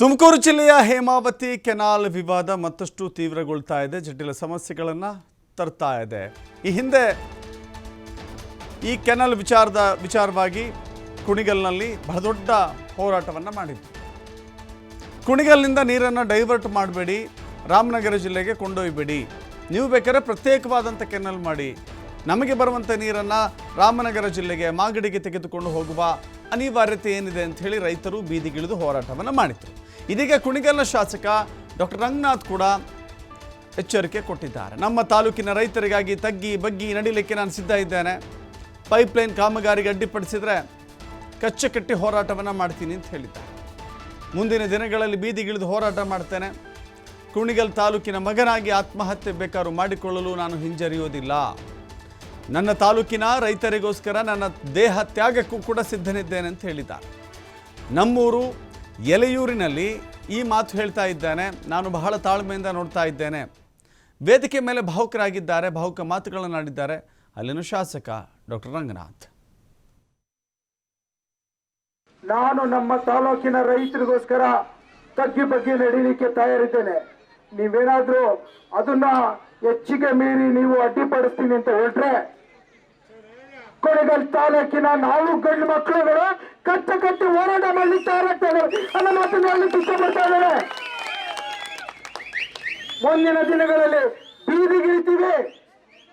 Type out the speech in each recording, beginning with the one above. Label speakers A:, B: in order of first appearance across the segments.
A: ತುಮಕೂರು ಜಿಲ್ಲೆಯ ಹೇಮಾವತಿ ಕೆನಾಲ್ ವಿವಾದ ಮತ್ತಷ್ಟು ತೀವ್ರಗೊಳ್ತಾ ಇದೆ, ಜಟಿಲ ಸಮಸ್ಯೆಗಳನ್ನು ತರ್ತಾ ಇದೆ. ಈ ಹಿಂದೆ ಈ ಕೆನಾಲ್ ವಿಚಾರವಾಗಿ ಕುಣಿಗಲ್ನಲ್ಲಿ ಬಹಳ ದೊಡ್ಡ ಹೋರಾಟವನ್ನು ಮಾಡಿದ್ರು. ಕುಣಿಗಲ್ನಿಂದ ನೀರನ್ನು ಡೈವರ್ಟ್ ಮಾಡಬೇಡಿ, ರಾಮನಗರ ಜಿಲ್ಲೆಗೆ ಕೊಂಡೊಯ್ಯಬೇಡಿ, ನೀವು ಬೇಕಾದ್ರೆ ಪ್ರತ್ಯೇಕವಾದಂಥ ಕೆನಾಲ್ ಮಾಡಿ, ನಮಗೆ ಬರುವಂಥ ನೀರನ್ನು ರಾಮನಗರ ಜಿಲ್ಲೆಗೆ ಮಾಗಡಿಗೆ ತೆಗೆದುಕೊಂಡು ಹೋಗುವ ಅನಿವಾರ್ಯತೆ ಏನಿದೆ ಅಂತ ಹೇಳಿ ರೈತರು ಬೀದಿಗಿಳಿದು ಹೋರಾಟವನ್ನು ಮಾಡಿದರು. ಇದೀಗ ಕುಣಿಗಲ್ನ ಶಾಸಕ ಡಾಕ್ಟರ್ ರಂಗನಾಥ್ ಕೂಡ ಎಚ್ಚರಿಕೆ ಕೊಟ್ಟಿದ್ದಾರೆ. ನಮ್ಮ ತಾಲೂಕಿನ ರೈತರಿಗಾಗಿ ತಗ್ಗಿ ಬಗ್ಗಿ ನಡಿಲಿಕ್ಕೆ ನಾನು ಸಿದ್ಧ ಇದ್ದೇನೆ, ಪೈಪ್ಲೈನ್ ಕಾಮಗಾರಿಗೆ ಅಡ್ಡಿಪಡಿಸಿದರೆ ಕಚ್ಚೆ ಹೋರಾಟವನ್ನು ಮಾಡ್ತೀನಿ ಅಂತ ಹೇಳಿದ್ದಾರೆ. ಮುಂದಿನ ದಿನಗಳಲ್ಲಿ ಬೀದಿಗಿಳಿದು ಹೋರಾಟ ಮಾಡ್ತೇನೆ, ಕುಣಿಗಲ್ ತಾಲೂಕಿನ ಮಗನಾಗಿ ಆತ್ಮಹತ್ಯೆ ಬೇಕಾದ್ರೂ ಮಾಡಿಕೊಳ್ಳಲು ನಾನು ಹಿಂಜರಿಯೋದಿಲ್ಲ, ನನ್ನ ತಾಲೂಕಿನ ರೈತರಿಗೋಸ್ಕರ ನನ್ನ ದೇಹ ತ್ಯಾಗಕ್ಕೂ ಕೂಡ ಸಿದ್ಧನಿದ್ದೇನೆ ಅಂತ ಹೇಳಿದ್ದಾರೆ. ನಮ್ಮೂರು ಎಲೆಯೂರಿನಲ್ಲಿ ಈ ಮಾತು ಹೇಳ್ತಾ ಇದ್ದೇನೆ, ನಾನು ಬಹಳ ತಾಳ್ಮೆಯಿಂದ ನೋಡ್ತಾ ಇದ್ದೇನೆ. ವೇದಿಕೆ ಮೇಲೆ ಭಾವುಕರಾಗಿದ್ದಾರೆ, ಭಾವುಕ ಮಾತುಗಳನ್ನು ಆಡಿದ್ದಾರೆ ಅಲ್ಲಿನ ಶಾಸಕ ಡಾಕ್ಟರ್ ರಂಗನಾಥ್.
B: ನಾನು ನಮ್ಮ ತಾಲೂಕಿನ ರೈತರಿಗೋಸ್ಕರ ತಗ್ಗಿ ಬಗ್ಗೆ ನಡೀಲಿಕ್ಕೆ ತಯಾರಿದ್ದೇನೆ. ನೀವೇನಾದ್ರೂ ಅದನ್ನ ಹೆಚ್ಚಿಗೆ ಮೀರಿ ನೀವು ಅಡ್ಡಿಪಡಿಸ್ತೀನಿ ಅಂತ ಹೇಳ್ರೆ ಕುಣಿಗಲ್ ತಾಲೂಕಿನ ನಾವು ಗಂಡು ಮಕ್ಕಳುಗಳು ಕಟ್ಟಿ ಹೋರಾಟ ಮಾಡ್ಲಿಕ್ಕೆ ತಯಾರಾಗ್ತೇವೆ ಅನ್ನೋ ಮಾತನ್ನು ಹೇಳಲಿಕ್ಕೆ ಇಷ್ಟಪಡ್ತಾ ಇದ್ದೇನೆ. ಮುಂದಿನ ದಿನಗಳಲ್ಲಿ ಬೀದಿಗಿಳಿತೀವಿ,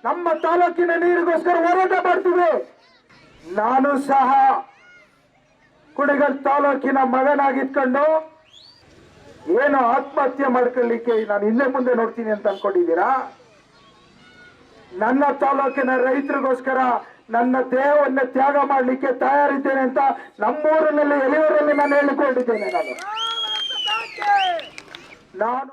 B: ನಮ್ಮ ತಾಲೂಕಿನ ನೀರಿಗೋಸ್ಕರ ಹೋರಾಟ ಮಾಡ್ತೀವಿ. ನಾನು ಸಹ ಕುಣಿಗಲ್ ತಾಲೂಕಿನ ಮಗನಾಗಿದ್ಕೊಂಡು ಏನು ಆತ್ಮಹತ್ಯೆ ಮಾಡ್ಕೊಳ್ಳಿಕ್ಕೆ ನಾನು ಹಿಂದೆ ಮುಂದೆ ನೋಡ್ತೀನಿ ಅಂತ ಅನ್ಕೊಂಡಿದ್ದೀರಾ? ನನ್ನ ತಾಲೂಕಿನ ರೈತರಿಗೋಸ್ಕರ ನನ್ನ ದೇಹವನ್ನು ತ್ಯಾಗ ಮಾಡಲಿಕ್ಕೆ ತಯಾರಿದ್ದೇನೆ ಅಂತ ನಮ್ಮೂರಿನಲ್ಲಿ ಎಲೆಯೂರಲ್ಲಿ ನಾನು ಹೇಳಿಕೊಂಡಿದ್ದೇನೆ. ನಾನು